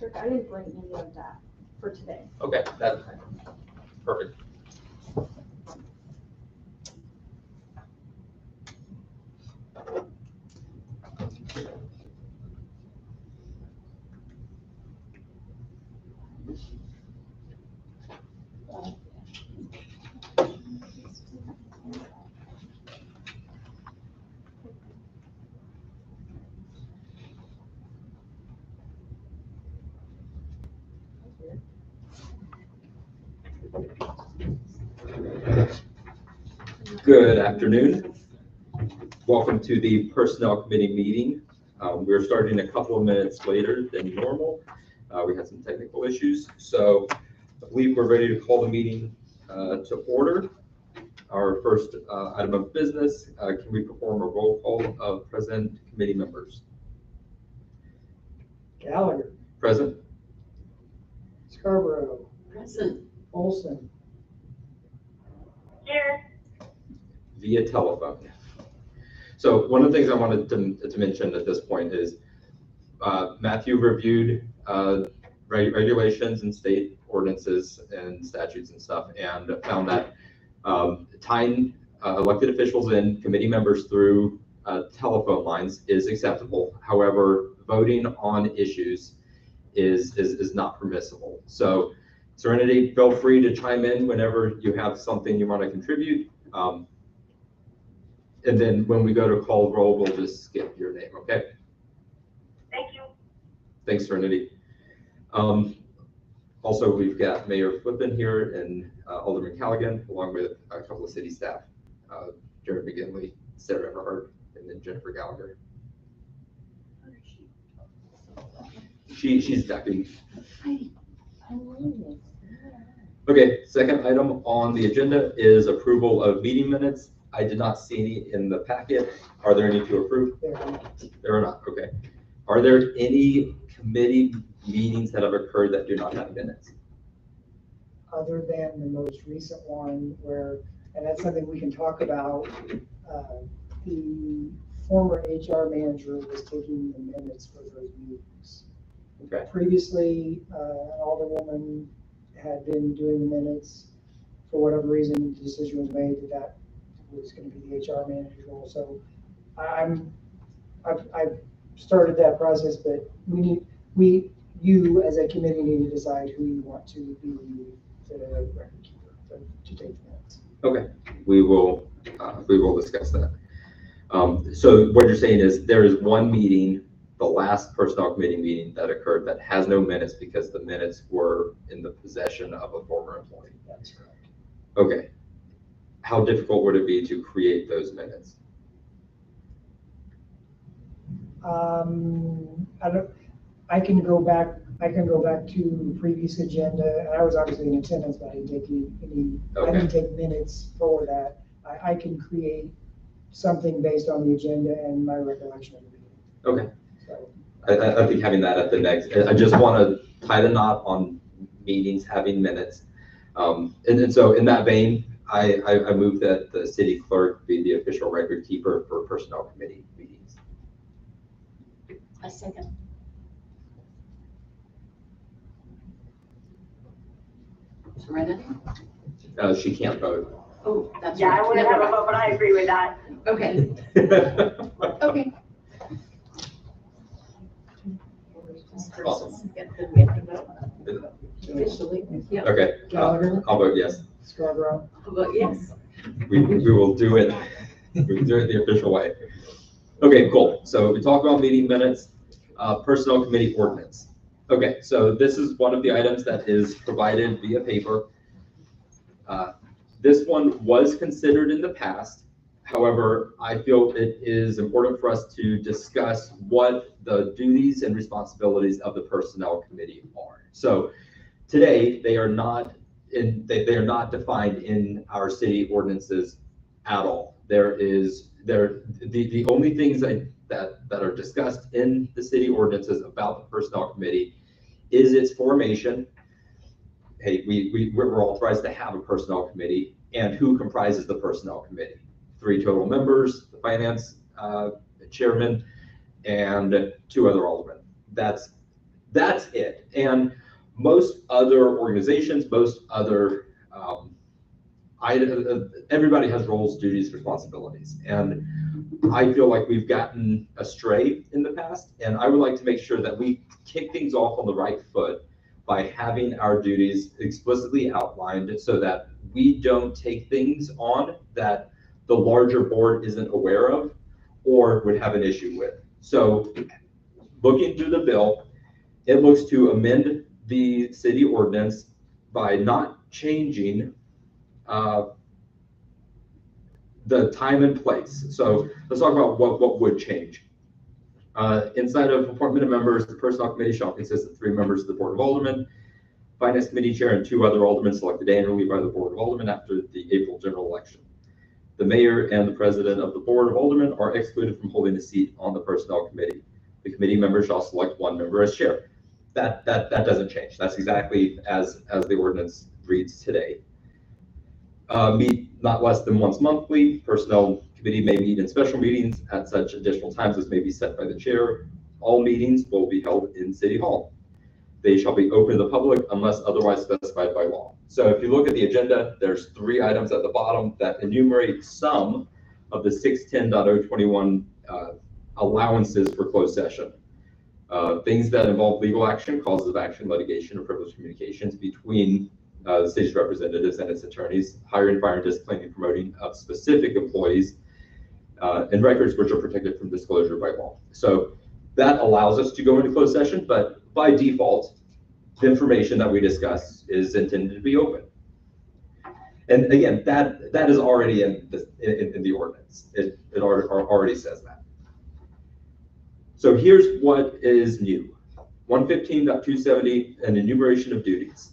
district. I didn't bring any of that for today. Okay, that's perfect. Good afternoon. Welcome to the Personnel Committee meeting. We're starting a couple of minutes later than normal. We had some technical issues, so I believe we're ready to call the meeting to order. Our first item of business, can we perform a roll call of present committee members? Gallagher. Present. Scarborough. Present. Olson. Here. Via telephone. So one of the things I wanted to mention at this point is Matthew reviewed regulations and state ordinances and statutes and stuff, and found that tying elected officials and committee members through telephone lines is acceptable. However, voting on issues is not permissible. So Serenity, feel free to chime in whenever you have something you want to contribute. And then when we go to call roll, we'll just skip your name, okay? Thank you. Thanks, Serenity. Also, we've got Mayor Flippin here and Alderman Callaghan, along with a couple of city staff, Jared McGinley, Sarah Everhart, and then Jennifer Gallagher. She's ducking. Okay, second item on the agenda is approval of meeting minutes. I did not see any in the packet. Are there any to approve? There are not, okay. Are there any committee meetings that have occurred that do not have minutes? Other than the most recent one where, and that's something we can talk about, the former HR manager was taking the minutes for those meetings. Okay. Previously, an alderwoman had been doing the minutes. For whatever reason, the decision was made that was going to be the HR manager's role. So I've started that process, but you as a committee need to decide who you want to be the record keeper to take the minutes. Okay, we will discuss that. So what you're saying is there is one meeting, the last personnel committee meeting that occurred, that has no minutes because the minutes were in the possession of a former employee. That's correct. Okay. How difficult would it be to create those minutes? I can go back to the previous agenda. I was obviously in attendance, but I didn't take any. Okay. I didn't take minutes for that. I can create something based on the agenda and my recollection of the meeting. Okay. So, I think having that at the next, I just want to tie the knot on meetings having minutes. And so in that vein, I move that the city clerk be the official record keeper for personnel committee meetings. A second. Serenity? She can't vote. Oh, that's Yeah, right. I wouldn't Never have a mind. vote, but I agree with that. Okay, okay. Awesome. We have to vote officially. Yeah. Okay, Gallagher? I'll vote yes. Scarborough. But yes. We will do it. We can do it the official way. Okay, cool. So we talked about meeting minutes, personnel committee ordinance. Okay, so this is one of the items that is provided via paper. This one was considered in the past. However, I feel it is important for us to discuss what the duties and responsibilities of the personnel committee are. So today they are not defined in our city ordinances at all. The only things that are discussed in the city ordinances about the personnel committee is its formation. Hey, we're authorized to have a personnel committee, and who comprises the personnel committee. 3 total members, the finance chairman, and 2 other aldermen. that's it. And most other organizations, most other everybody has roles, duties, responsibilities. And I feel like we've gotten astray in the past, and I would like to make sure that we kick things off on the right foot by having our duties explicitly outlined so that we don't take things on that the larger board isn't aware of or would have an issue with. So looking through the bill, it looks to amend the city ordinance by not changing the time and place. So let's talk about what would change. Inside of appointment of members, the personnel committee shall consist of 3 members of the Board of Aldermen, finance committee chair, and 2 other aldermen selected annually by the Board of Aldermen after the April general election. The mayor and the president of the Board of Aldermen are excluded from holding a seat on the personnel committee. The committee member shall select 1 member as chair. That doesn't change. That's exactly as the ordinance reads today. Meet not less than once monthly. Personnel committee may meet in special meetings at such additional times as may be set by the chair. All meetings will be held in City Hall. They shall be open to the public unless otherwise specified by law. So if you look at the agenda, there's 3 items at the bottom that enumerate some of the 610.021 allowances for closed session. Things that involve legal action, causes of action, litigation, or privileged communications between the city's representatives and its attorneys, hiring, firing, disciplining, and promoting of specific employees, and records which are protected from disclosure by law. So that allows us to go into closed session, but by default, the information that we discuss is intended to be open. And again, that is already in the ordinance. It already says that. So here's what is new. 115.270, an enumeration of duties.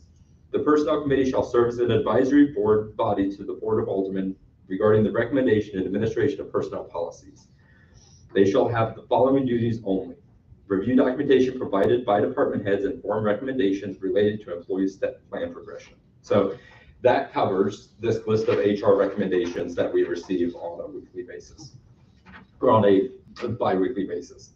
The Personnel Committee shall serve as an advisory board body to the Board of Aldermen regarding the recommendation and administration of personnel policies. They shall have the following duties only: review documentation provided by department heads and form recommendations related to employees' step plan progression. So that covers this list of HR recommendations that we receive on a weekly basis, or on a bi-weekly basis.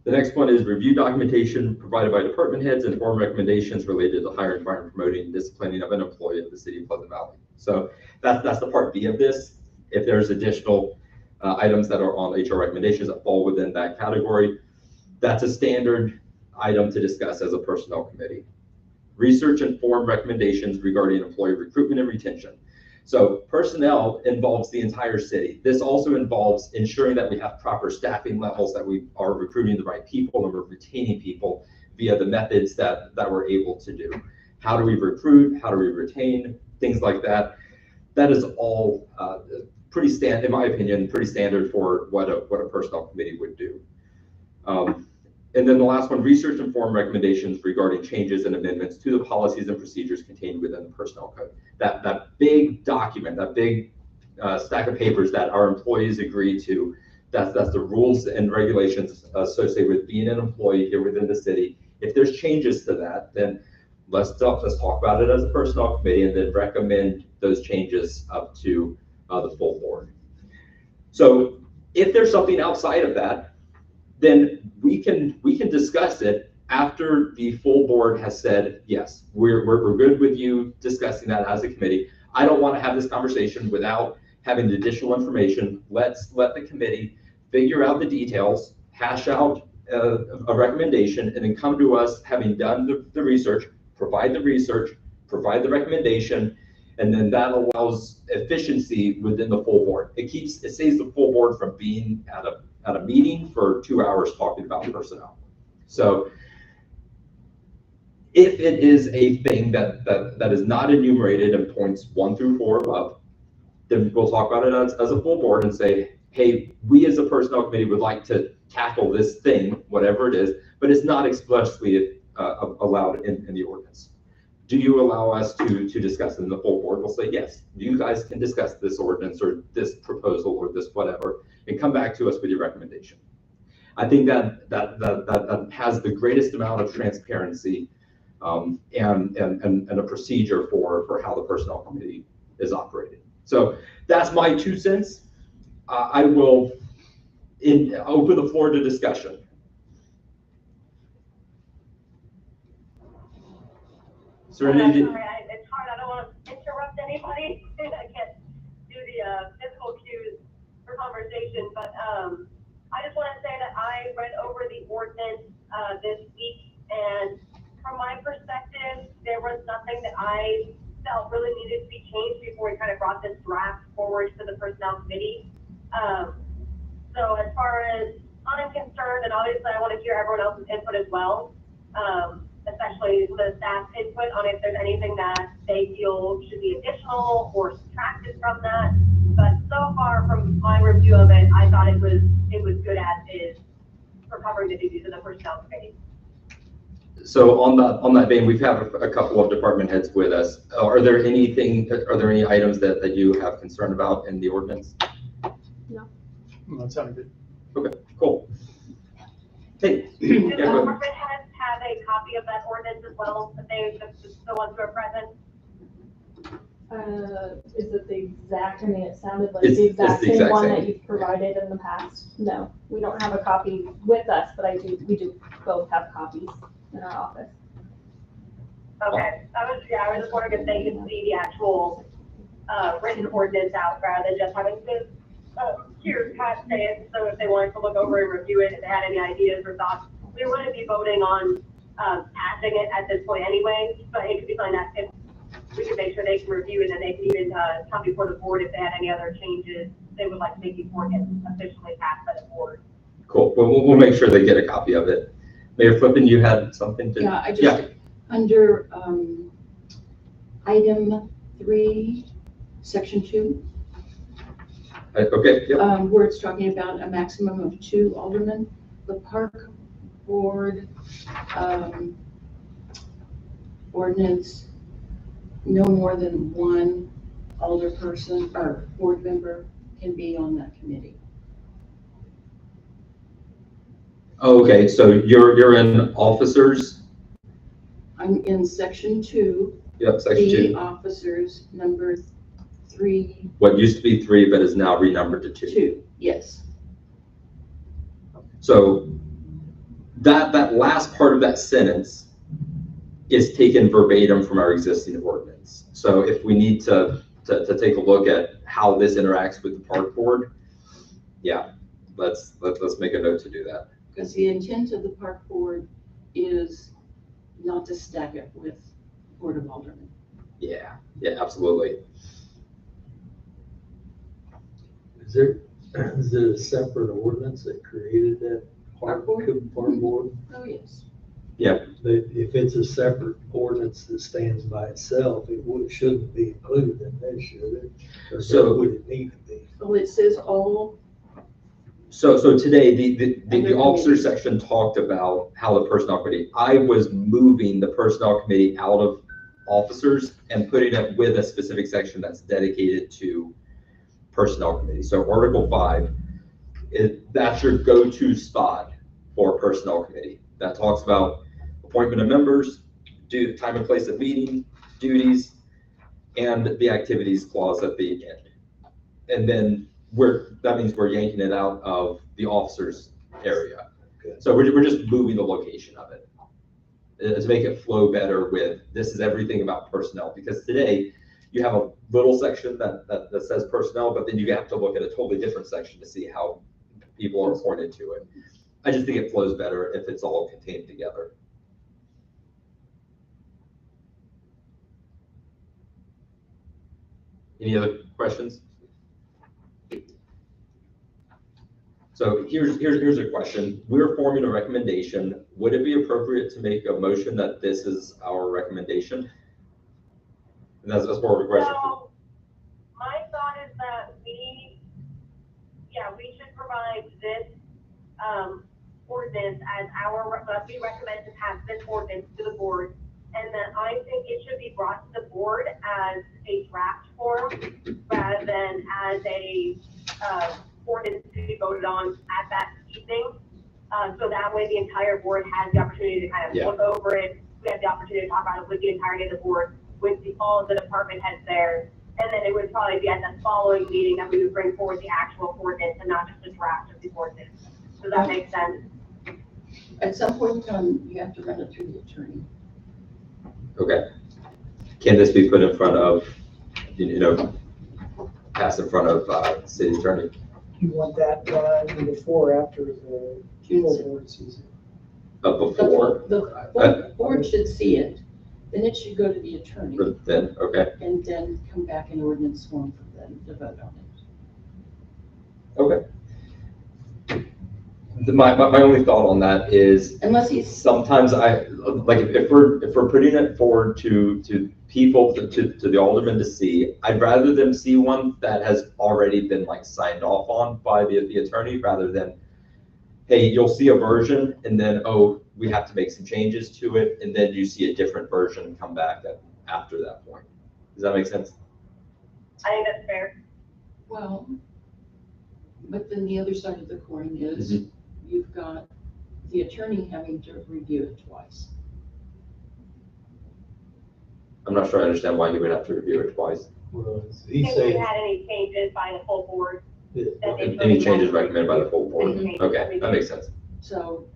The next one is review documentation provided by department heads and form recommendations related to hiring, firing, promoting, and disciplining of an employee of the city of Pleasant Valley. So that's the part B of this. If there's additional items that are on HR recommendations that fall within that category, that's a standard item to discuss as a personnel committee. Research and form recommendations regarding employee recruitment and retention. So personnel involves the entire city. This also involves ensuring that we have proper staffing levels, that we are recruiting the right people and we're retaining people via the methods that we're able to do. How do we recruit? How do we retain? Things like that. That is all pretty standard, in my opinion, pretty standard for what a personnel committee would do. And then the last one, research and form recommendations regarding changes and amendments to the policies and procedures contained within the personnel code. That big document, that big stack of papers that our employees agree to, that's the rules and regulations associated with being an employee here within the city. If there's changes to that, then let's talk about it as a personnel committee and then recommend those changes up to the full board. So if there's something outside of that, then we can discuss it after the full board has said, yes, we're good with you discussing that as a committee. I don't want to have this conversation without having the additional information. Let's let the committee figure out the details, hash out a recommendation, and then come to us having done the research, provide the recommendation, and then that allows efficiency within the full board. It saves the full board from being at a meeting for 2 hours talking about personnel. So if it is a thing that is not enumerated in points 1 through 4 above, then we'll talk about it as a full board and say, hey, we as a personnel committee would like to tackle this thing, whatever it is, but it's not explicitly allowed in the ordinance. Do you allow us to discuss it? And the full board will say, yes, you guys can discuss this ordinance or this proposal or this whatever, and come back to us with your recommendation. I think that has the greatest amount of transparency and a procedure for how the personnel committee is operating. So that's my 2 cents. I will open the floor to discussion. Serenity, Sorry, it's hard, I don't want to interrupt anybody. I can't do the physical cues for conversation, but I just want to say that I read over the ordinance this week, and from my perspective, there was nothing that I felt really needed to be changed before we kind of brought this draft forward to the personnel committee. So as far as I'm concerned, and obviously I want to hear everyone else's input as well, especially the staff input on if there's anything that they feel should be additional or subtracted from that. But so far from my review of it, I thought it was good as is for covering the duties of the personnel committee. so on that vein, we've had a couple of department heads with us. Are there any items that you have concern about in the ordinance? That sounded good. Okay, cool. Hey. Do Yeah, the go ahead. department heads have a copy of that ordinance as well, if they, the ones who are present? Is it the exact, I mean, it sounded like It's the exact the same exact one same. that you've provided in the past. No, we don't have a copy with us, but we do both have copies in our office. Okay, I was just wondering if they could see the actual, written ordinance out rather than just having to, hear Pat say it, so if they wanted to look over and review it, if they had any ideas or thoughts, we wouldn't be voting on, passing it at this point anyway, but it could be something that if we could make sure they can review it and they can even, come before the board if they had any other changes they would like to make before it gets officially passed by the board. Cool. We'll make sure they get a copy of it. Mayor Flippin, you had something to? Yeah, I just, under, item 3, section 2, Okay, yep. where it's talking about a maximum of 2 aldermen, the park board, ordinance, no more than 1 alderperson or board member can be on that committee. Okay, so you're in officers? I'm in section 2, Yep, section the 2. officers, number 3, What used to be 3, but is now renumbered to 2. 2, yes. So that last part of that sentence is taken verbatim from our existing ordinance. So if we need to take a look at how this interacts with the park board, yeah, let's make a note to do that. Because the intent of the park board is not to stack it with Board of Aldermen. Yeah, absolutely. Is there a separate ordinance that created that park board? Oh, yes. But if it's a separate ordinance that stands by itself, shouldn't be included in this, should it? Or So- would it need to be? Well, it says all, So today, the Under officer committee. section talked about how the personnel committee, I was moving the personnel committee out of officers and putting it with a specific section that's dedicated to personnel committee. So Article 5, that's your go-to spot for personnel committee. That talks about appointment of members, time and place of meeting, duties, and the activities clause at the end. And then that means we're yanking it out of the officers area. Okay. So we're just moving the location of it to make it flow better with, this is everything about personnel. Because today, you have a little section that says personnel, but then you have to look at a totally different section to see how people are appointed to it. I just think it flows better if it's all contained together. Any other questions? So here's a question. We're forming a recommendation. Would it be appropriate to make a motion that this is our recommendation? And that's more of a question. So, my thought is that we should provide this, ordinance as we recommend to pass this ordinance to the board. And then I think it should be brought to the board as a draft form rather than as a, ordinance to be voted on at that evening. So that way the entire board has the opportunity to kind of Yeah. look over it. We have the opportunity to talk about it with the entirety of the board, with all of the department heads there. And then it would probably be at the following meeting that we would bring forward the actual ordinance and not just a draft of the ordinance. Does that make sense? at some point in time, you have to run it through the attorney. Okay. can this be put in front of, passed in front of city attorney? You want that done before or after the full board season? Before, The board should see it, then it should go to the attorney, then, okay, and then come back in ordinance form for them to vote on it. okay. My only thought on that is, Unless he's, sometimes if we're putting it forward to people, to the aldermen to see, I'd rather them see one that has already been like signed off on by the attorney, rather than, hey, you'll see a version and then, oh, we have to make some changes to it, and then you see a different version come back after that point. Does that make sense? I think that's fair. well, but then the other side of the coin is, you've got the attorney having to review it twice. I'm not sure I understand why he would have to review it twice. Well, he If we said, had any changes by the full board, that- that they. Any changes recommended by the full board? Any Okay, changes that makes sense. So,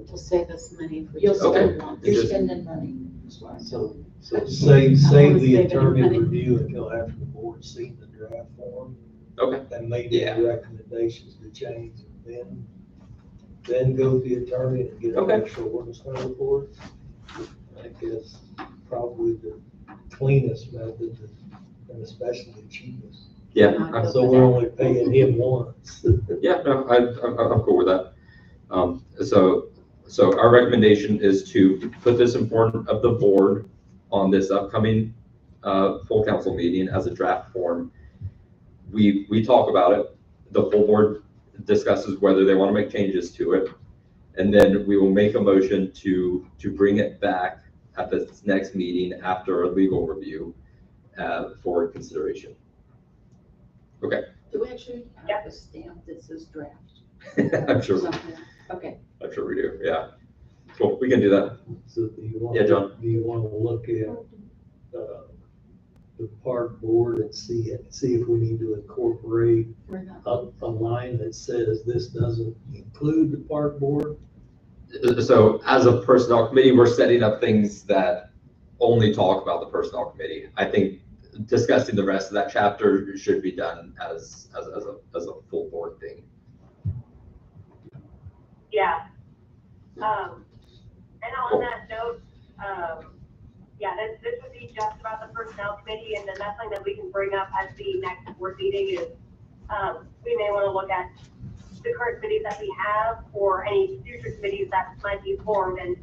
To save us money if we you'll just Okay. don't want. you're Just- spending money, is what I'm So, saying. so save the save attorney any money. review until after the board's seen the draft form. Okay. And made Yeah. any recommendations to change, and then go to the attorney and get an Okay. actual ordinance number for it. I think that's probably the cleanest method, and especially the cheapest. Yeah, Not go So for we're that. only paying him once. yeah, no, I'm cool with that. So our recommendation is to put this in front of the board on this upcoming full council meeting as a draft form. We talk about it, the full board discusses whether they want to make changes to it, and then we will make a motion to bring it back at the next meeting after a legal review for consideration. Okay, Do we actually have a stamp that says draft? I'm sure, Something? Okay, I'm sure we do, yeah. Cool, we can do that. So do you want? Yeah, John. Do you want to look at, the park board and see if we need to incorporate we're not. a line that says this doesn't include the park board? So as a personnel committee, we're setting up things that only talk about the personnel committee. I think discussing the rest of that chapter should be done as a full board thing. Yeah. And on that note, yeah, this would be just about the personnel committee, and then that's something that we can bring up at the next board meeting is, we may want to look at the current committees that we have, or any future committees that might be formed, and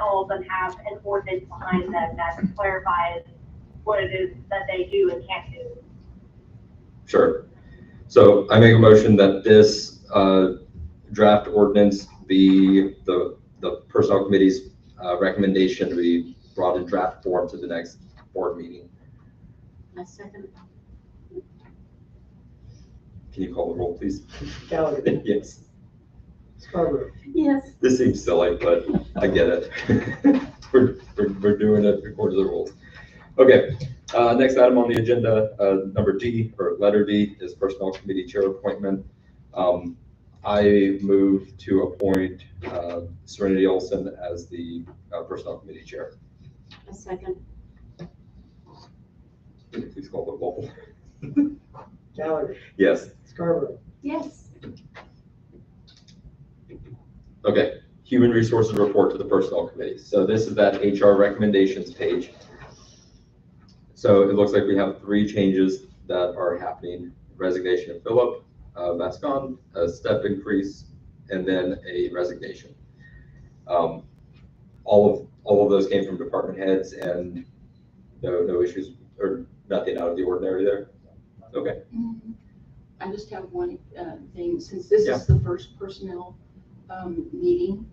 all of them have an ordinance behind them that clarifies what it is that they do and can't do. Sure. So I make a motion that this draft ordinance be the personnel committee's recommendation to be brought in draft form to the next board meeting. My second. Can you call the roll, please? Gallagher, Yes. Scarborough, Yes. This seems silly, but I get it. We're doing it according to the rules. Okay, next item on the agenda, number D, or letter D, is personnel committee chair appointment. I move to appoint Serenity Olson as the personnel committee chair. A second. Can you please call the roll? Gallagher, Yes. Scarborough, Yes. Okay, human resources report to the personnel committee. So this is that HR recommendations page. So it looks like we have 3 changes that are happening: resignation of Philip Vascon, a step increase, and then a resignation. All of those came from department heads, and no issues or nothing out of the ordinary there. Okay. I just have one thing, since this Yeah. is the first personnel meeting,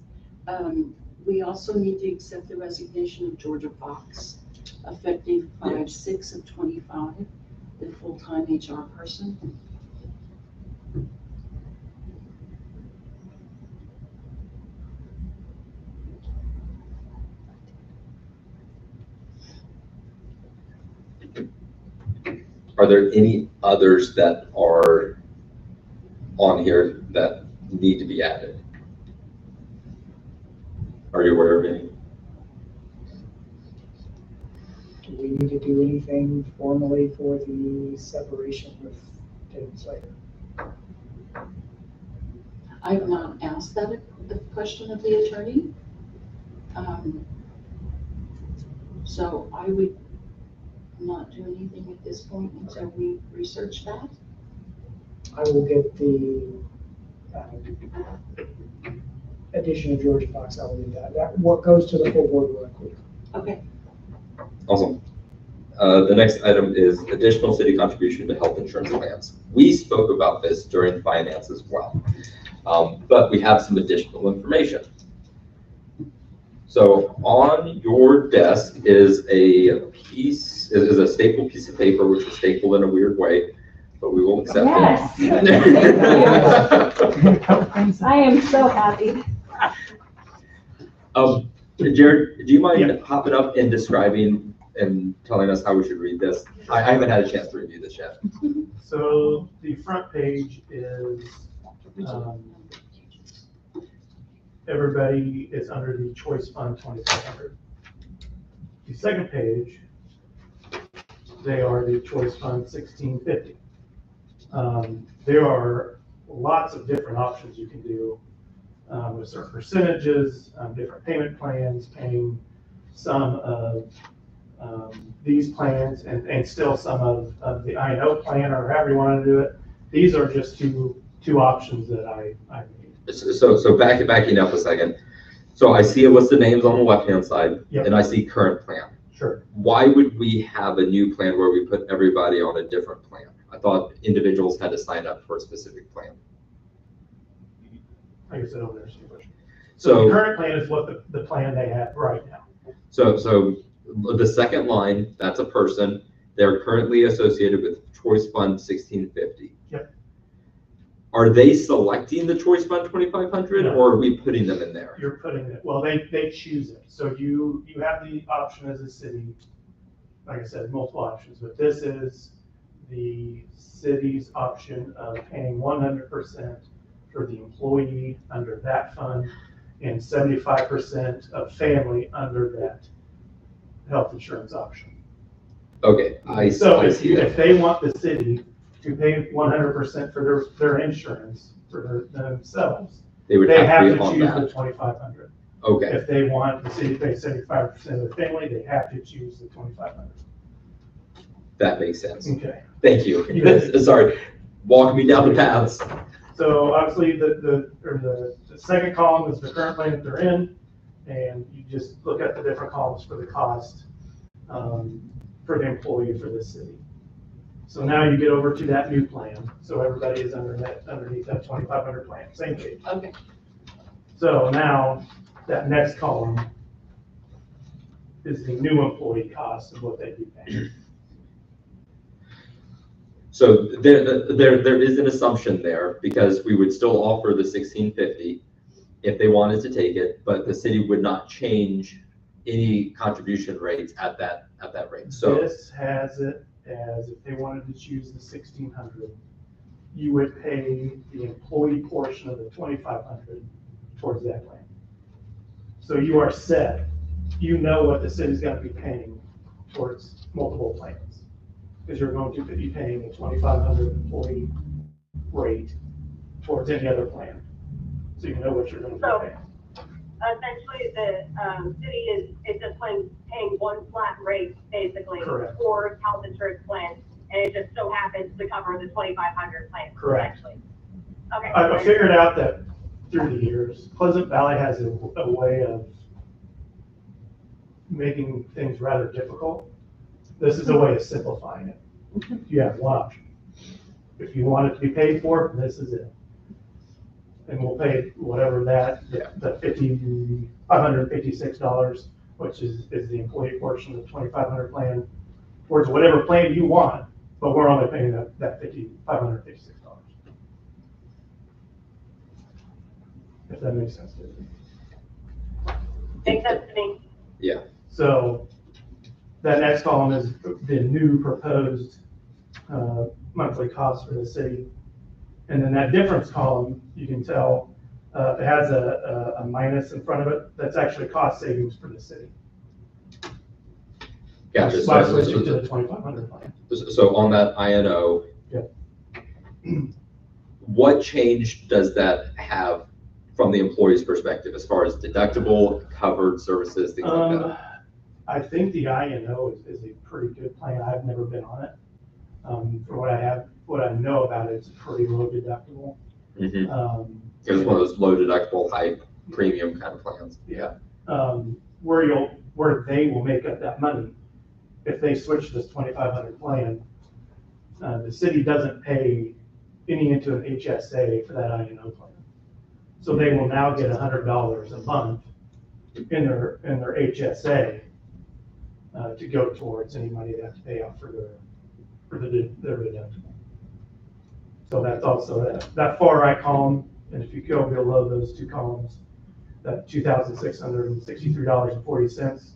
we also need to accept the resignation of Georgia Fox, effective 5/6/25, the full-time HR person. Are there any others that are on here that need to be added? Are you aware of any? we need to do anything formally for the separation with David Slater? I've not asked that the question of the attorney. So I would not do anything at this point until we research that. I will get the addition of Georgia Fox. I will do that. What goes to the full board real quick. Okay. Awesome. The next item is additional city contribution to health insurance plans. We spoke about this during finance as well, but we have some additional information. So on your desk is a stapled piece of paper, which is stapled in a weird way, but we will accept Yes. it. I am so happy. Jared, do you mind hopping up and describing and telling us how we should read this? I haven't had a chance to review this yet. So the front page is, everybody is under the Choice Fund 2500. The second page, they are the Choice Fund 1650. There are lots of different options you can do with certain percentages, different payment plans, paying some of these plans and still some of the I&O plan, or however you want to do it. These are just two options that I made. So backing up a second. So I see a list of names on the left-hand side, Yep. and I see current plan. Sure. Why would we have a new plan where we put everybody on a different plan? I thought individuals had to sign up for a specific plan. I guess I don't understand your question. So So, the current plan is what the plan they have right now. so the second line, that's a person. They're currently associated with Choice Fund 1650. Yep. Are they selecting the Choice Fund 2500, No. or are we putting them in there? You're putting it, well, they choose it. So you have the option as a city, like I said, multiple options, but this is the city's option of paying 100% for the employee under that fund and 75% of family under that health insurance option. Okay, I So see that. if they want the city to pay 100% for their insurance for themselves, They would they have have to be to on choose the that. 2,500. Okay, If they want the city to pay 75% of the family, they have to choose the 2,500. that makes sense. Okay. Thank you. You bet. Sorry, walk me down the paths. So obviously the second column is the current plan that they're in, and you just look at the different columns for the cost for the employee for the city. So now you get over to that new plan. So everybody is underneath that 2,500 plan, same page. Okay. So now that next column is the new employee cost of what they'd be paying. So there is an assumption there, because we would still offer the 1650 if they wanted to take it, but the city would not change any contribution rates at that rate. So This has it as if they wanted to choose the 1,600, you would pay the employee portion of the 2,500 towards that plan. So you are set. You know what the city's going to be paying towards multiple plans, because you're going to be paying the 2,500 employee rate towards any other plan. So you know what you're going to be paying. Essentially, the city is just paying one flat rate, basically, Correct. for health insurance plan, and it just so happens to cover the 2,500 plan, Correct. essentially. Okay. I figured out that through the years, Pleasant Valley has a way of making things rather difficult. This is a way of simplifying it. You have one option. If you want it to be paid for, this is it. And we'll pay whatever the $556, which is the employee portion of the 2,500 plan, towards whatever plan you want, but we're only paying that $556. If that makes sense to you. Makes sense to me. yeah, So that next column is the new proposed monthly cost for the city. And then that difference column, you can tell, it has a minus in front of it. That's actually cost savings for the city. Gotcha. By switching to the 2,500 plan. So on that INO, Yep. what change does that have from the employee's perspective as far as deductible, covered services, things like that? I think the INO is a pretty good plan. I've never been on it. For what I know about it, it's a pretty low deductible. Mm-hmm. It's one of those low deductible, high premium kind of plans. Yeah. Where they will make up that money, if they switch to this 2,500 plan, the city doesn't pay any into an HSA for that INO plan. So they will now get $100 a month in their HSA to go towards any money they have to pay out for their deductible. So that's also that far right column, and if you go below those two columns, that $2,663.40,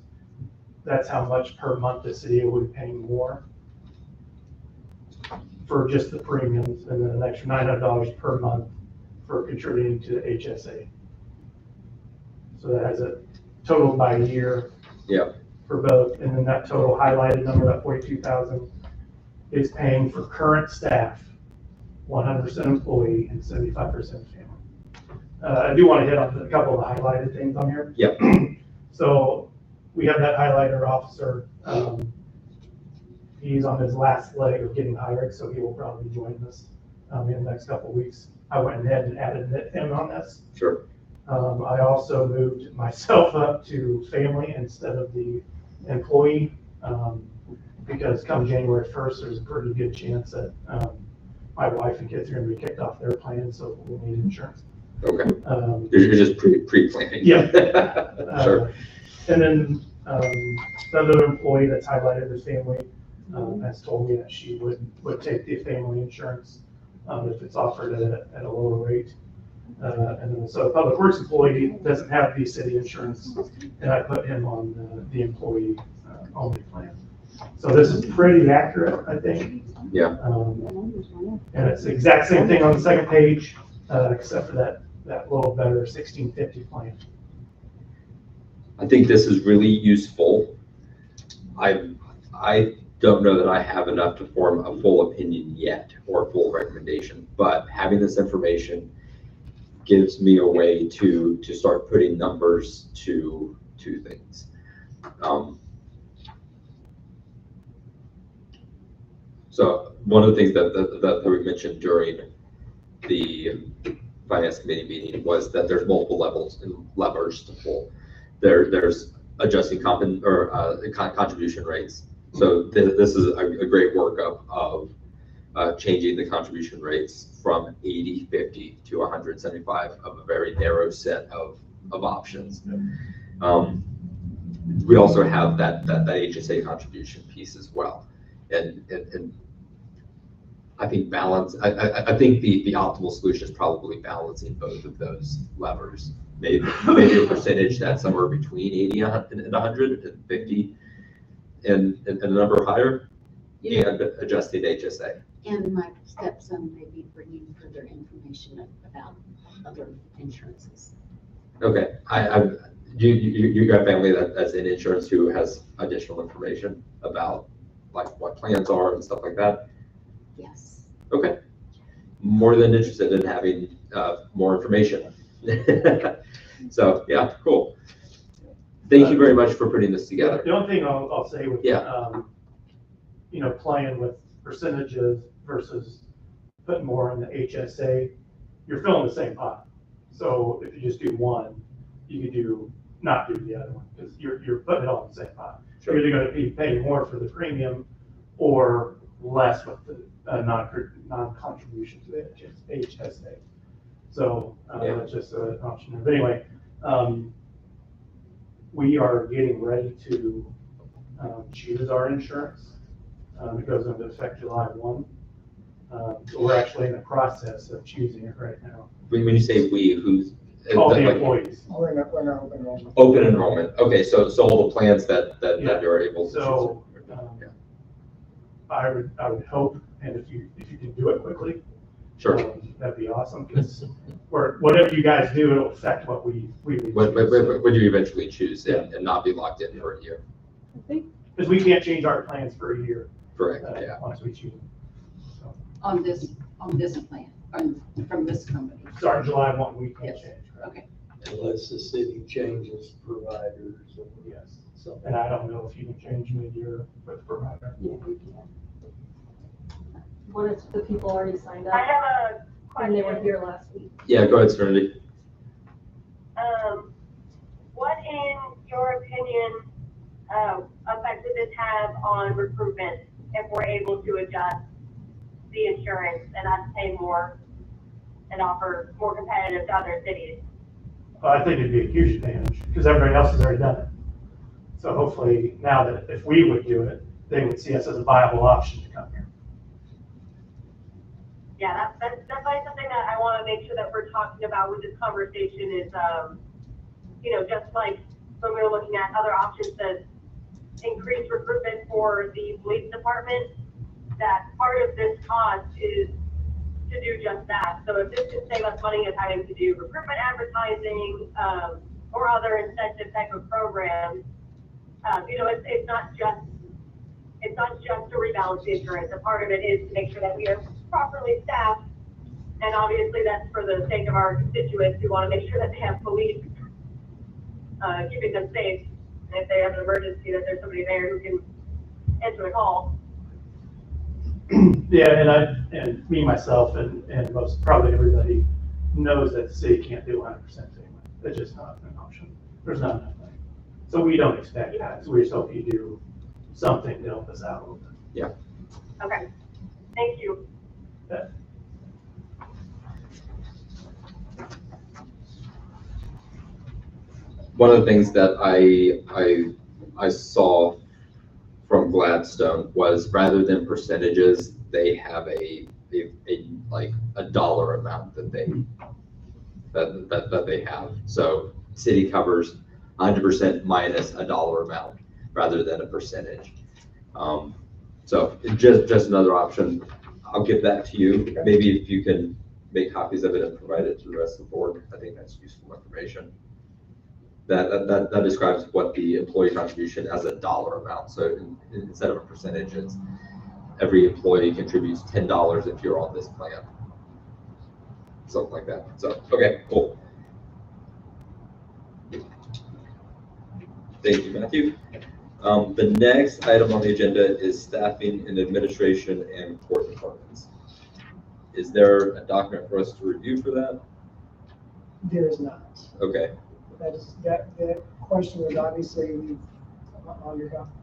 that's how much per month the city would be paying more for just the premiums, and then an extra $900 per month for contributing to the HSA. So that has a total by year. Yeah. For both, and then that total highlighted number, that 42,000, is paying for current staff, 100% employee and 75% family. I do want to hit on a couple of the highlighted things on here. Yep. So we have that highlighter officer. He's on his last leg of getting hired, so he will probably join us in the next couple of weeks. I went ahead and added him on this. Sure. I also moved myself up to family instead of the employee, because come January 1st, there's a pretty good chance that my wife and kids are going to be kicked off their plan, so we'll need insurance. Okay. You're just pre-planning. Yeah. Sure. And then the other employee that's highlighted as family has told me that she would take the family insurance if it's offered at a lower rate. And then so public works employee doesn't have the city insurance, and I put him on the employee only plan. So this is pretty accurate, I think. Yeah. And it's the exact same thing on the second page, except for that little better 1650 plan. I think this is really useful. I don't know that I have enough to form a full opinion yet or a full recommendation, but having this information gives me a way to start putting numbers to things. So one of the things that we mentioned during the finance committee meeting was that there's multiple levers to pull. There's adjusting contribution rates. So this is a great workup of changing the contribution rates from 80, 50 to 175 of a very narrow set of options. We also have that HSA contribution piece as well. And I think balance, I think the optimal solution is probably balancing both of those levers. Maybe a percentage that's somewhere between 80 and 100 and 50 and a number higher, and adjusting HSA. And my stepson may be bringing further information about other insurances. Okay, you got family that's in insurance who has additional information about like what plans are and stuff like that? Yes. Okay, more than interested in having more information. So yeah, cool. Thank you very much for putting this together. The only thing I'll say with, playing with percentages versus putting more in the HSA, you're filling the same pot. So if you just do one, you could not do the other one, because you're putting it all in the same pot. Sure. You're either going to be paying more for the premium or less with the non-contribution to the HSA. So that's just an option. But anyway, we are getting ready to choose our insurance. It goes into effect July 1. So we're actually in the process of choosing it right now. When you say we, who's? All the employees. We're not open enrollment. Open enrollment. Okay, so all the plans that you're able to So choose. I would hope, and if you can do it quickly, Sure. That'd be awesome, because whatever you guys do, it'll affect what we Would you eventually choose and not be locked in for a year? I think because we can't change our plans for a year, Correct, yeah. once we choose. So, On this plan, from this company. starting July 1, we can't Yes. change. Correct? Okay. Unless the city changes providers or Yes. something. And I don't know if you can change mid-year with the provider. Yeah, we can. What if the people already signed I up have a and they were question. here last week? Yeah, go ahead, Serenity. What in your opinion, effect does this have on recruitment if we're able to adjust the insurance and us pay more and offer more competitive to other cities? Well, I think it'd be a huge advantage because everybody else has already done it. So hopefully now that if we would do it, they would see us as a viable option to come here. Yeah, that's definitely something that I want to make sure that we're talking about with this conversation is, just like when we were looking at other options to increase recruitment for the police department, that part of this cost is to do just that. So if this can save us money of having to do recruitment advertising, or other incentive type of programs, it's not just to rebalance the insurance. A part of it is to make sure that we are properly staffed. And obviously that's for the sake of our constituents who want to make sure that they have police, keeping them safe. And if they have an emergency, that there's somebody there who can answer the call. Yeah, and me, myself, and most, probably everybody knows that the city can't do 100% payment. That's just not an option. There's not enough money. So we don't expect that. So we just hope you do something to help us out a little bit. Okay, thank you. One of the things that I saw from Gladstone was rather than percentages, they have a dollar amount that they have. So city covers 100% minus a dollar amount rather than a percentage. So just another option. I'll give that to you. Maybe if you can make copies of it and provide it to the rest of the board, I think that's useful information. That describes what the employee contribution as a dollar amount. So instead of a percentage, it's every employee contributes $10 if you're on this plan. Something like that. So, okay, cool. Thank you, Matthew. The next item on the agenda is staffing in administration and court departments. Is there a document for us to review for that? There is not. Okay. That question was obviously we've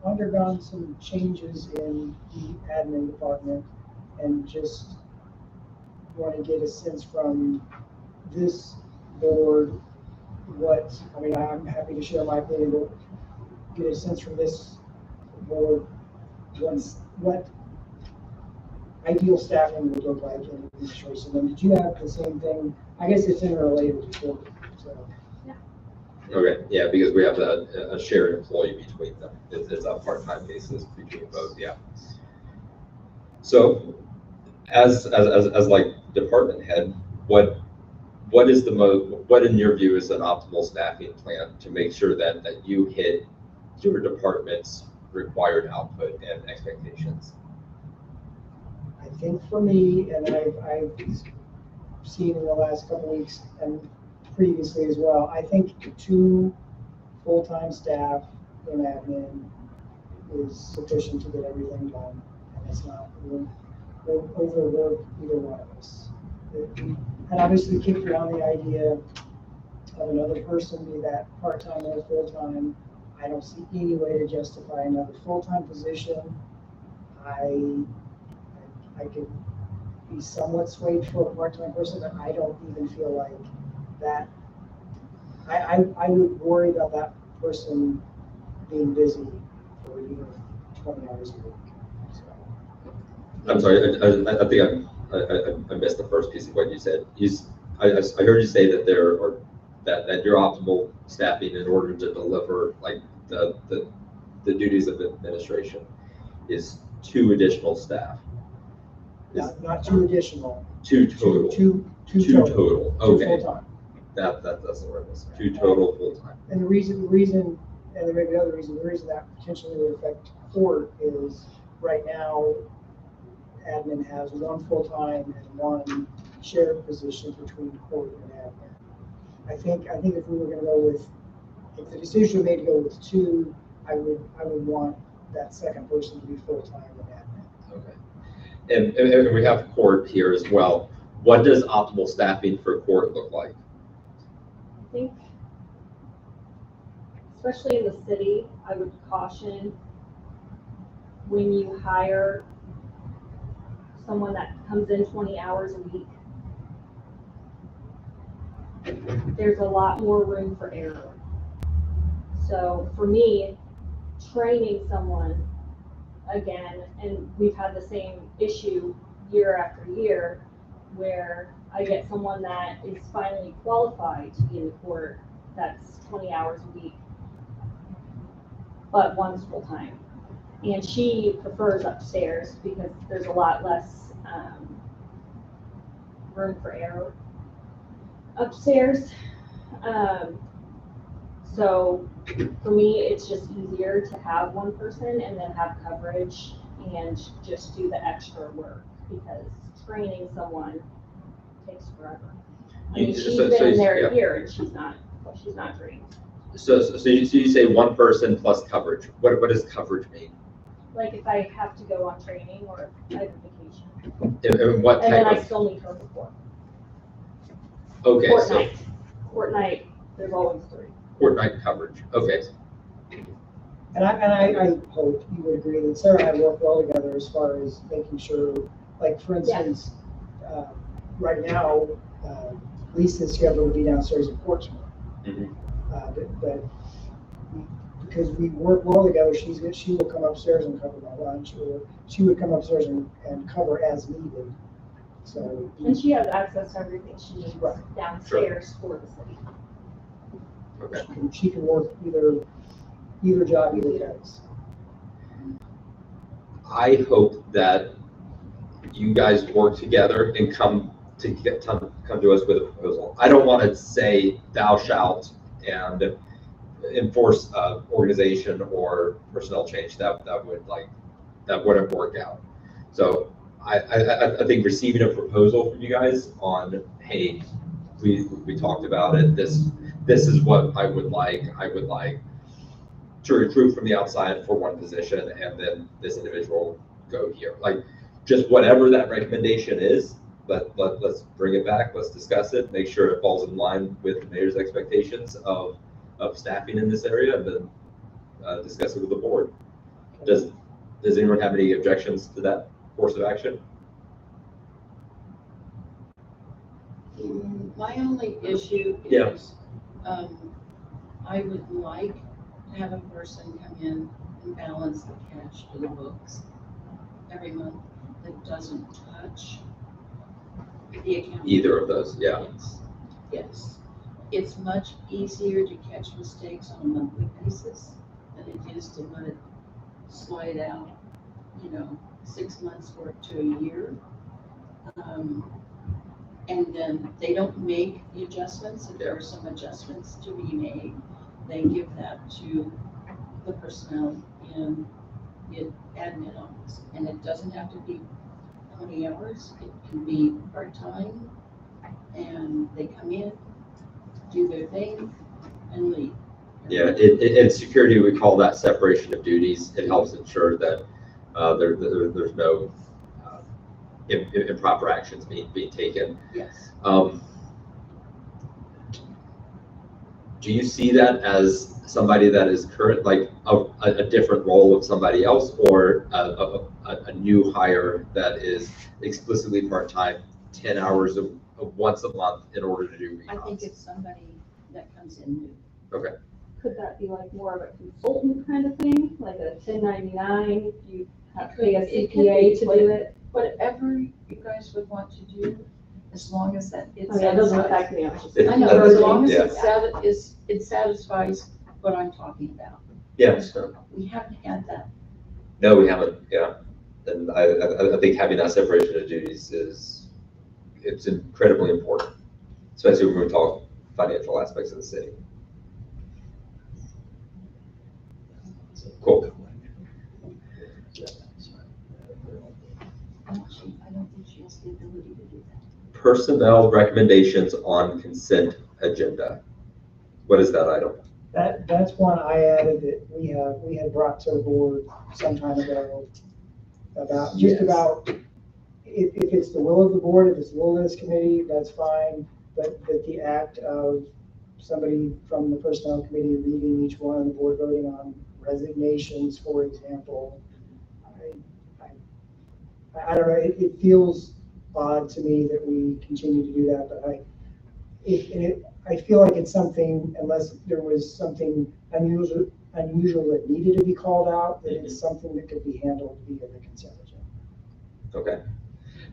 undergone some changes in the admin department and just want to get a sense from this board I'm happy to share my opinion, but get a sense from this board what ideal staffing would look like in administration. And did you have the same thing? I guess it's interrelated to board, so. Okay, yeah, because we have a shared employee between them. It's a part-time basis between both, yeah. So, as like department head, what in your view is an optimal staffing plan to make sure that you hit your department's required output and expectations? I think for me, and I've seen in the last couple weeks and previously as well, I think 2 full-time staff in admin is sufficient to get everything done. And it's not, we'll overwork either one of us. And obviously kick around the idea of another person, be that part-time or full-time. I don't see any way to justify another full-time position. I could be somewhat swayed for a part-time person, but I don't even feel like that. I would worry about that person being busy for 20 hours a week. So. I'm sorry, I think I missed the first piece of what you said. I heard you say that that your optimal staffing in order to deliver like the duties of administration is 2 additional staff. Not 2 additional. 2 total. Two total. Okay. 2 full-time. That's the word. 2 total full-time. And the reason, and there may be another reason, the reason that potentially would affect court is right now, admin has one full-time and one shared position between court and admin. I think if we were gonna go with, if the decision was made to go with two, I would want that second person to be full-time and admin. Okay. And we have court here as well. What does optimal staffing for court look like? I think, especially in the city, I would caution when you hire someone that comes in 20 hours a week, there's a lot more room for error. So for me, training someone again, and we've had the same issue year after year, where I get someone that is finally qualified to be in the court, that's 20 hours a week, but one's full-time. And she prefers upstairs because there's a lot less room for error upstairs. So for me, it's just easier to have one person and then have coverage and just do the extra work, because training someone takes forever. I mean, she's been in there a year and she's not trained. So you say one person plus coverage. What does coverage mean? Like if I have to go on training or if I have vacation. And what And then type I of? still need her report. Okay, Court so night. Court night, there's always 3. court night coverage. Okay. And I hope you would agree that Sarah and I work well together as far as making sure, like, for instance, right now, Lisa's scheduled to be downstairs in Portsmouth. Mhm. But because we work well together, she will come upstairs and cover my lunch, or she would come upstairs and cover as needed. So. And she has access to everything she needs downstairs for the city. Okay. She can work either job, either place. I hope that you guys work together and come to us with a proposal. I don't want to say thou shalt and enforce organization or personnel change that wouldn't work out. So I think receiving a proposal from you guys on, hey, we talked about it. This is what I would like. I would like to recruit from the outside for one position, and then this individual go here. Like, just whatever that recommendation is, let's bring it back. Let's discuss it. Make sure it falls in line with the mayor's expectations of staffing in this area, and then discuss it with the board. Does anyone have any objections to that course of action? My only issue Yeah. is, I would like to have a person come in and balance the cash for the books every month that doesn't touch the account. Either of those, yeah. Yes. It's much easier to catch mistakes on a monthly basis than it is to let it slide out, 6 months or to a year. And then they don't make the adjustments. If there are some adjustments to be made, they give that to the personnel in the admin office. And it doesn't have to be 20 hours. It can be part-time. And they come in, do their thing, and leave. Yeah, in security, we call that separation of duties. It helps ensure that there's no improper actions being taken. Yes. Do you see that as somebody that is current, like a different role of somebody else, or a new hire that is explicitly part-time, 10 hours of once a month in order to do recons? I think it's somebody that comes in new. Okay. Could that be like more of a consultant kind of thing, like a 1099? You have to pay a It could CPA be, to do it? Whatever you guys would want to do, as long as that it's. I mean, it doesn't affect me. I was just. It- I know, That's- as long as yeah. it satisfies what I'm talking about. Yes. We haven't had that. No, we haven't. Yeah, and I think having that separation of duties it's incredibly important, especially when we talk financial aspects of the city. has the ability to do that. Personnel recommendations on consent agenda. What is that item? That's one I added that we had brought to the board some time ago about, just Yes. about, if it's the will of the board, if it's the will of this committee, that's fine, but the act of somebody from the personnel committee reading each one, the board voting on resignations, for example, I don't know, it feels odd to me that we continue to do that, but I feel like it's something, unless there was something unusual that needed to be called out, that it's something that could be handled via the consent agenda. Okay.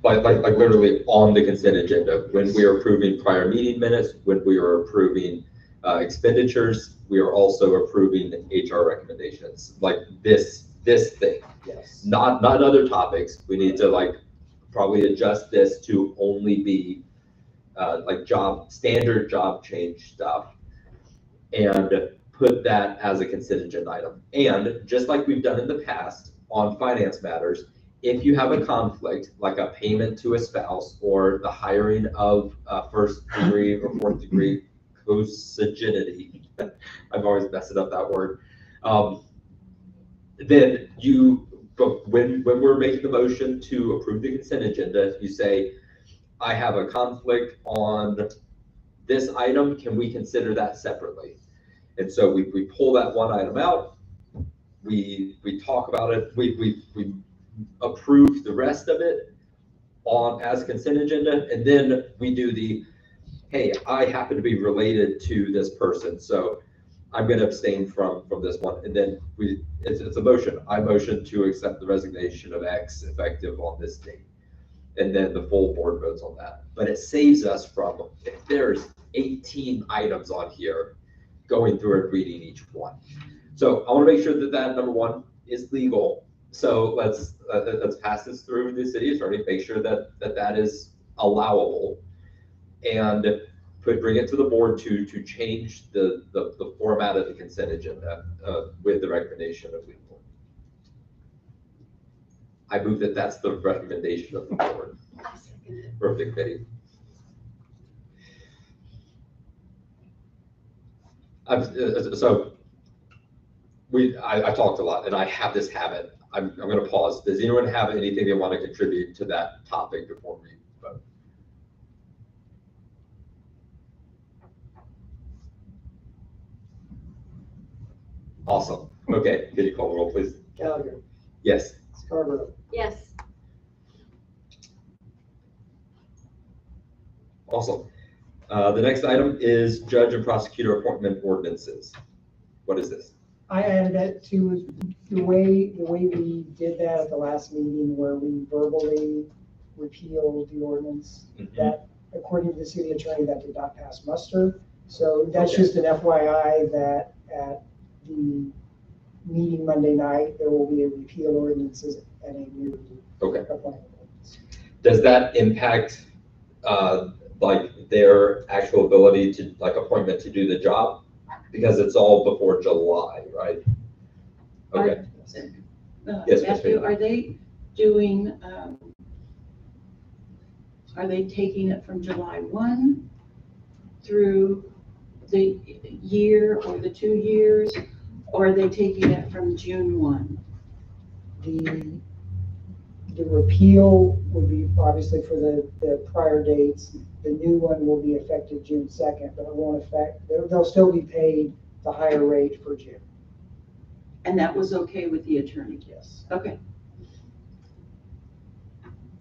Like literally on the consent agenda, when we are approving prior meeting minutes, when we are approving expenditures, we are also approving HR recommendations, like this thing. Yes. Not other topics. We need to like probably adjust this to only be like standard job change stuff, and put that as a consent agenda item. And just like we've done in the past on finance matters, if you have a conflict, like a payment to a spouse or the hiring of first degree or fourth degree consanguinity, I've always messed up that word. Then when we're making the motion to approve the consent agenda, you say, I have a conflict on this item, can we consider that separately? And so we pull that one item out, we talk about it, we approve the rest of it as consent agenda, and then we do the, hey, I happen to be related to this person, so I'm gonna abstain from this one, and then it's a motion. I motion to accept the resignation of X effective on this date. And then the full board votes on that. But it saves us from, if there's 18 items on here, going through and reading each one. So I want to make sure that number one is legal. So let's pass this through the city attorney, make sure that is allowable, and bring it to the board to change the format of the consent agenda with the recommendation of legal. I move that that's the recommendation of the board or of the committee. So I talked a lot, and I have this habit. I'm going to pause. Does anyone have anything they want to contribute to that topic before we vote? Awesome. Okay, can you call the roll, please? Gallagher, Yes. Scarborough, Yes. Awesome. The next item is judge and prosecutor appointment ordinances. What is this? I added that to the way we did that at the last meeting where we verbally repealed the ordinance, that according to the city attorney, that did not pass muster. So that's Okay. just an FYI that at the meeting Monday night, there will be a repeal ordinances and a new appointment ordinance. Does that impact like their actual ability to appointment to do the job? Because it's all before July, right? Okay. Yes, Ms. Matthew, Bailey. are they doing, are they taking it from July 1 through the year or the 2 years? Or are they taking it from June 1? The repeal would be obviously for the prior dates. The new one will be effective June 2nd, but it won't affect, they'll still be paid the higher rate for June. And that was okay with the attorney? Yes. Okay.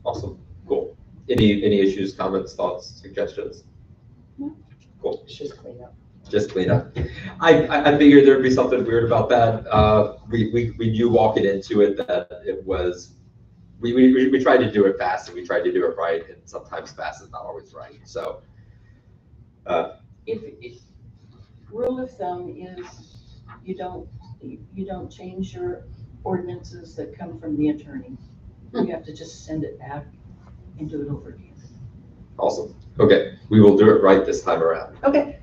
Awesome. Cool. Any issues, comments, thoughts, suggestions? No. Cool. It's just cleanup. Just clean up. I figured there'd be something weird about that. We knew walking into it that it was, we tried to do it fast and we tried to do it right, and sometimes fast is not always right. So If rule of thumb is you don't change your ordinances that come from the attorney. You have to just send it back and do it over again. awesome. Okay, we will do it right this time around. Okay.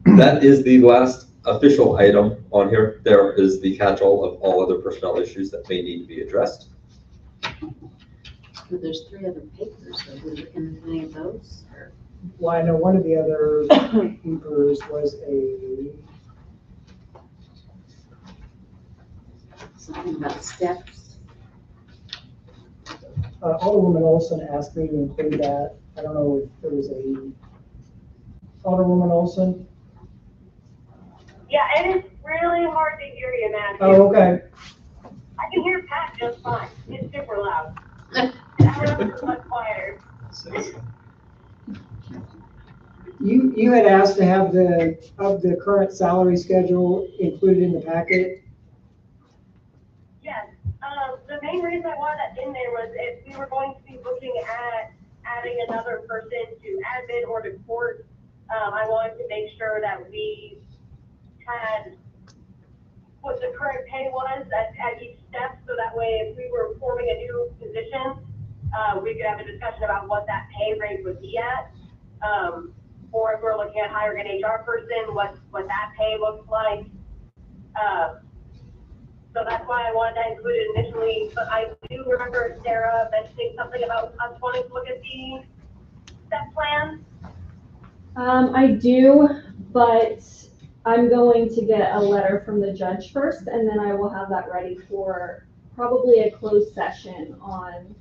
That is the last official item on here. There is the catch-all of all other personnel issues that may need to be addressed. Well, there's 3 other papers, so we're looking at any of those, or Well, I know one of the other papers was a, something about steps. Alderwoman Olson asked me to include that. I don't know if there was a, Alderwoman Olson? Yeah, and it's really hard to hear you, Matthew. Oh, okay. I can hear Pat just fine. It's super loud. Everyone else is much quieter. You had asked to have the current salary schedule included in the packet. Yes, the main reason I wanted that in there was if we were going to be looking at adding another person to admin or to court, I wanted to make sure that we had what the current pay was at each step, so that way if we were forming a new position, we could have a discussion about what that pay rate would be at. Or if we're looking at hiring an HR person, what that pay looks like. So that's why I wanted that included initially, but I do remember Sarah mentioning something about us wanting to look at the step plan. I do, but I'm going to get a letter from the judge first, and then I will have that ready for probably a closed session on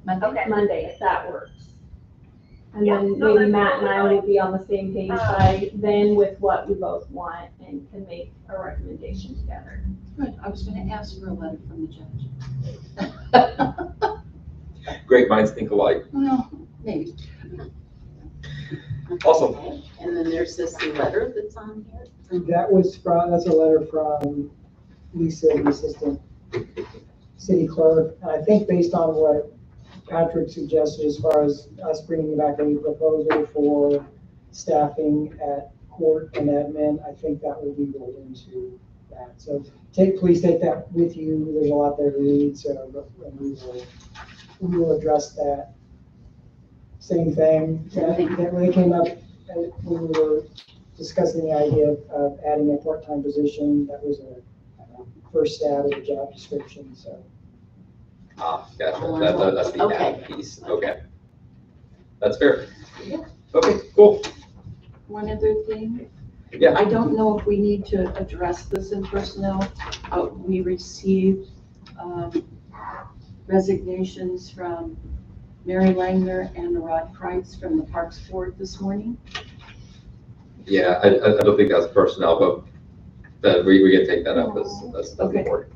Okay. Monday, if that works. And Yeah, then no, maybe that's Matt and I will totally be on the same page by then with what we both want and can make a recommendation together. Good, I was gonna ask for a letter from the judge. Great minds think alike. Well, maybe. Awesome. Okay, and then there's this letter that's on here. That's a letter from Lisa, the assistant city clerk. And I think based on what Patrick suggested as far as us bringing back a proposal for staffing at court and admin, I think that will be rolled into that. So please take that with you. There's a lot there to read, so but we will address that. Same thing, that really came up when we were discussing the idea of adding a part-time position. That was a first stab at the job description, so. Ah, gotcha. Oh, That's the okay. add piece. Okay. That's fair. Okay, cool. One other thing. Yeah. I don't know if we need to address this in personnel. We received resignations from Mary Langner and Rod Kreitz from the Parks Board this morning. Yeah, I don't think that's personnel, but we can take that up as the Okay. board.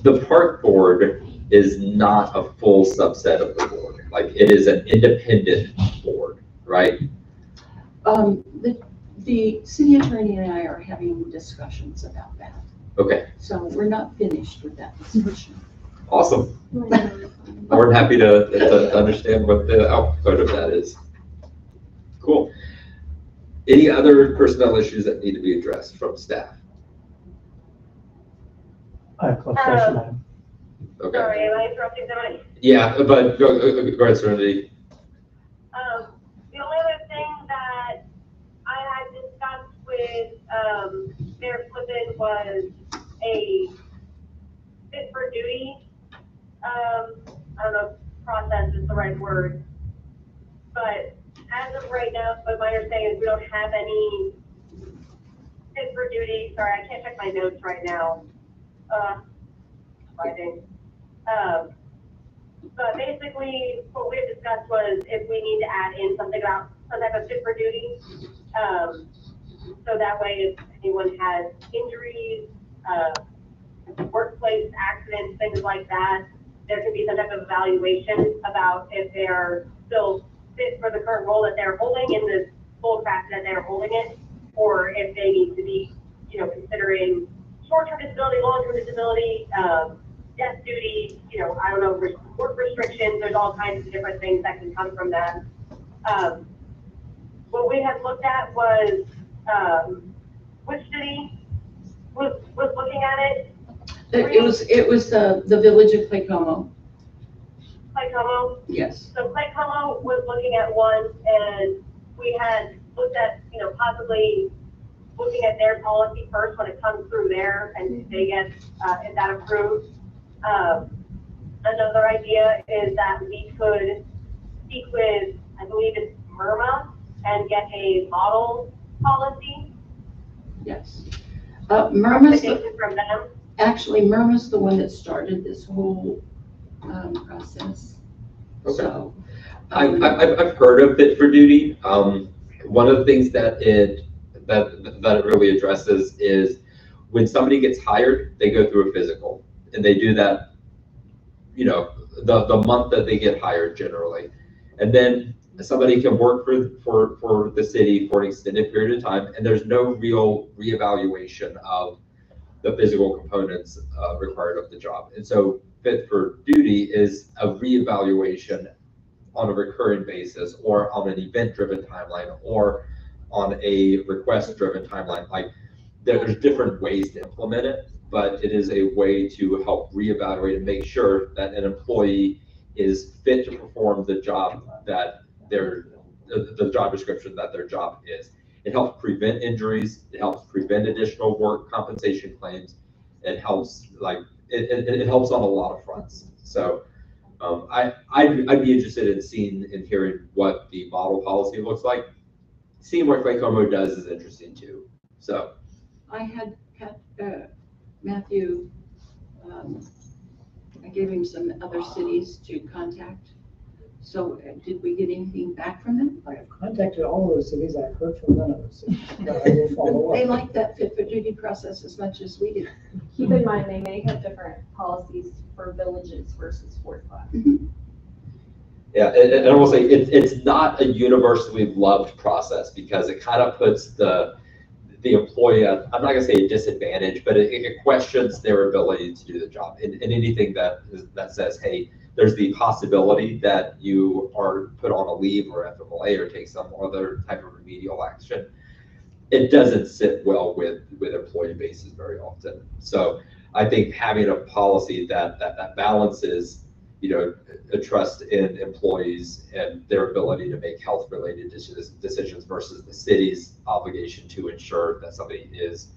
The park board is not a full subset of the board. Like, it is an independent board, right? The city attorney and I are having discussions about that. Okay, So we're not finished with that discussion. awesome. More than happy to understand what the output of that is. Cool. Any other personnel issues that need to be addressed from staff? I have a clarification item. Okay. Sorry, am I interrupting somebody? Yeah, but go ahead, Serenity. The only other thing that I had discussed with, Mayor Flippin was a fit for duty, I don't know if process is the right word. But as of right now, what my understanding is we don't have any fit for duty, sorry, I can't check my notes right now. Writing. But basically, what we had discussed was if we need to add in something about some type of fit for duty. So that way, if anyone has injuries, workplace accidents, things like that, there can be some type of evaluation about if they're still fit for the current role that they're holding in the full capacity that they're holding it, or if they need to be, considering short-term disability, long-term disability, death duty, I don't know, work restrictions, there's all kinds of different things that can come from that. What we had looked at was, which city was looking at it? It was the village of Clay Como. Clay Como? Yes. So Clay Como was looking at one, and we had looked at, possibly looking at their policy first when it comes through there, and if they get, if that approved. another idea is that we could speak with, I believe it's MIRMA, and get a model policy Yes. Murma's, recommendation from them. actually, Murma's the one that started this whole process. Okay. So, I've heard of Fit for Duty. One of the things that it really addresses is when somebody gets hired, they go through a physical, and they do that, you know, the month that they get hired generally, and then somebody can work for the city for an extended period of time, and there's no real reevaluation of the physical components required of the job. And so Fit for Duty is a reevaluation on a recurring basis, or on an event-driven timeline, or on a request-driven timeline. Like, there's different ways to implement it, but it is a way to help reevaluate and make sure that an employee is fit to perform the job that the job description that their job is. It helps prevent injuries. It helps prevent additional work compensation claims. It helps, like, it helps on a lot of fronts. So I'd be interested in hearing what the model policy looks like. Seeing what Lake Como does is interesting too. So I had Matthew, I gave him some other cities to contact. So did we get anything back from them? I have contacted all of those cities. I've heard from none of those cities, but I will follow They up. like that Fit for Duty process as much as we do. Keep in mind, they may have different policies for villages versus fourth class. yeah, and I will say it's not a universally loved process, because it kind of puts the employee at, I'm not gonna say a disadvantage, but it questions their ability to do the job. And anything that says, hey, there's the possibility that you are put on a leave or FMLA or take some other type of remedial action, it doesn't sit well with employee bases very often. So I think having a policy that balances, you know, a trust in employees and their ability to make health-related decisions versus the city's obligation to ensure that somebody is,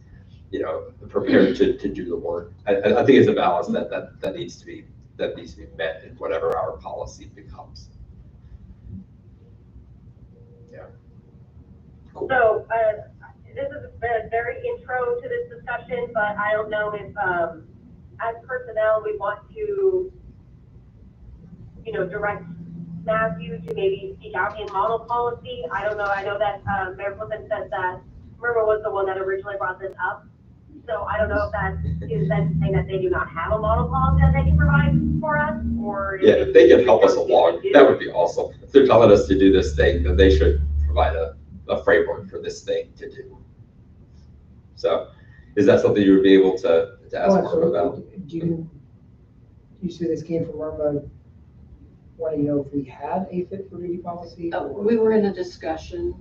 you know, prepared to do the work. I think it's a balance that needs to be met in whatever our policy becomes. Yeah. Cool. So, this is a very intro to this discussion, but I don't know if, as personnel, we want to, you know, direct Matthew to maybe speak out in model policy. I don't know. I know that, Mayor Flippin said that Murmur was the one that originally brought this up. So I don't know if that is then saying that they do not have a model policy that they can provide for us, or. Yeah, if they can help us along, that would be awesome. If they're telling us to do this thing, then they should provide a framework for this thing to do. So is that something you would be able to ask Mark about? Do you see this came from Irma wanting to know if we had a Fit for Duty policy? We were in a discussion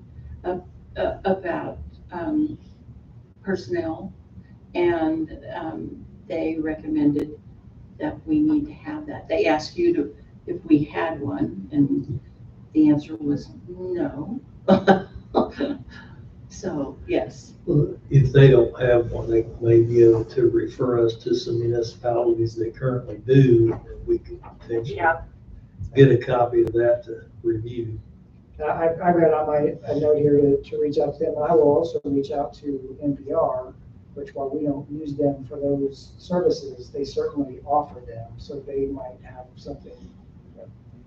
about personnel, and they recommended that we need to have that. They asked you if we had one, and the answer was no. So, yes. Well, if they don't have one, they may be able to refer us to some municipalities that currently do, and we could potentially get a copy of that to review. I've got on a note here to reach out to them. I will also reach out to NPR, which, while we don't use them for those services, they certainly offer them, so they might have something.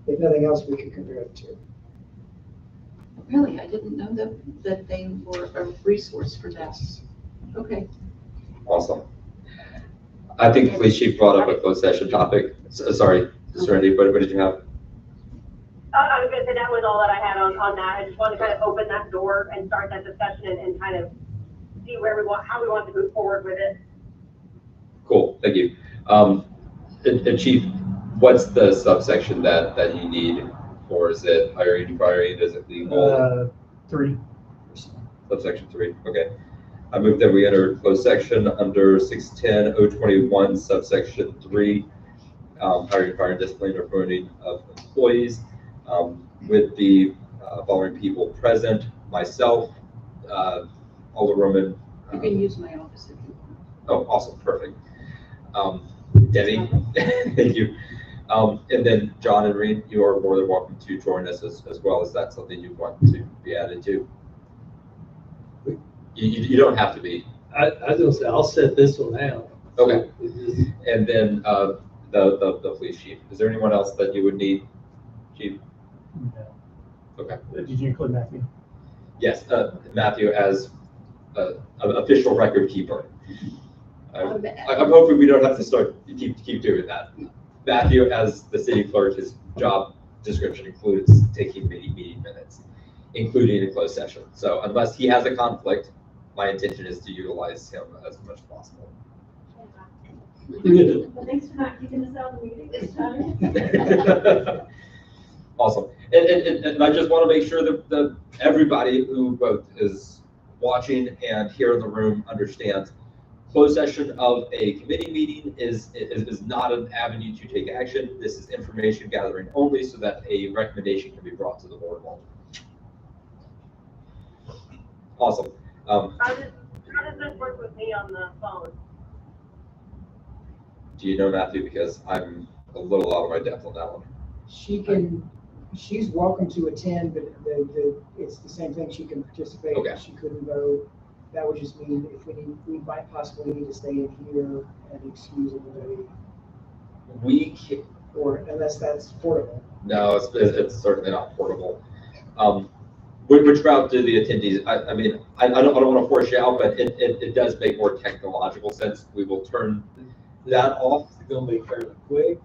If nothing else, we could compare it to. Really, I didn't know that they were a resource for that. Okay. Awesome. I think the police chief brought up a closed session topic. Sorry, Mr. Randy, what did you have? I was gonna say that was all that I had on that. I just wanted to kind of open that door and start that discussion and kind of see how we want to move forward with it. Cool, thank you. And Chief, what's the subsection that you need for? Is it hiring, firing, is it legal? 3. Subsection 3, okay. I move that we enter closed section under 610-021, subsection 3, hiring, firing, discipline, or promoting of employees, with the following people present: myself, Alderwoman. You can use my office if you want. Oh, awesome, perfect. Debbie, thank you. And then John and Reed, you are more than welcome to join us as well. Is that something you want to be added to? You don't have to be. I was gonna say, I'll set this one out. Okay. It just- And then the police chief. Is there anyone else that you would need, chief? No. Okay. Did you include Matthew? Yes, Matthew as an official record keeper. I'm hoping we don't have to start keep doing that. Matthew as the city clerk, his job description includes taking meeting minutes, including in closed session. So unless he has a conflict, my intention is to utilize him as much as possible. Well, thanks for not keeping us out of the meeting this time. Awesome. And I just want to make sure that everybody who both is watching and here in the room understands closed session of a committee meeting is not an avenue to take action. This is information gathering only so that a recommendation can be brought to the board. Awesome. How does this work with me on the phone? Do you know, Matthew? Because I'm a little out of my depth on that one. She's welcome to attend, but it's the same thing. She can participate. Okay. She couldn't vote. That would just mean if we might possibly need to stay in here and excuse everybody, We can, or unless that's portable. no, it's certainly not portable. Which route do the attendees? I mean, I don't want to force you out, but it does make more technological sense. We will turn that off. It's gonna be fairly quick.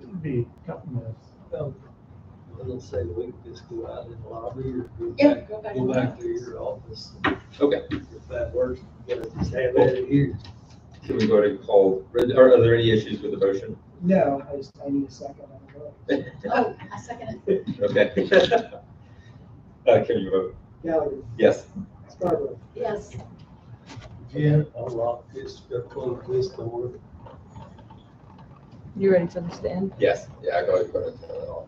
It'd be a couple minutes. Let's say we can just go out in the lobby or Yeah, go back. go back to your office. Okay. If that works, we'll just have it here. Can we go ahead and call? Are there any issues with the motion? No, I need a second on the vote. Oh, I second it. Okay. Can you vote? Gallagher, Yes. Scarborough, Yes. Jen, I'll lock this, close this door. You ready for the stand? Yes. Yeah. Go ahead and turn it off.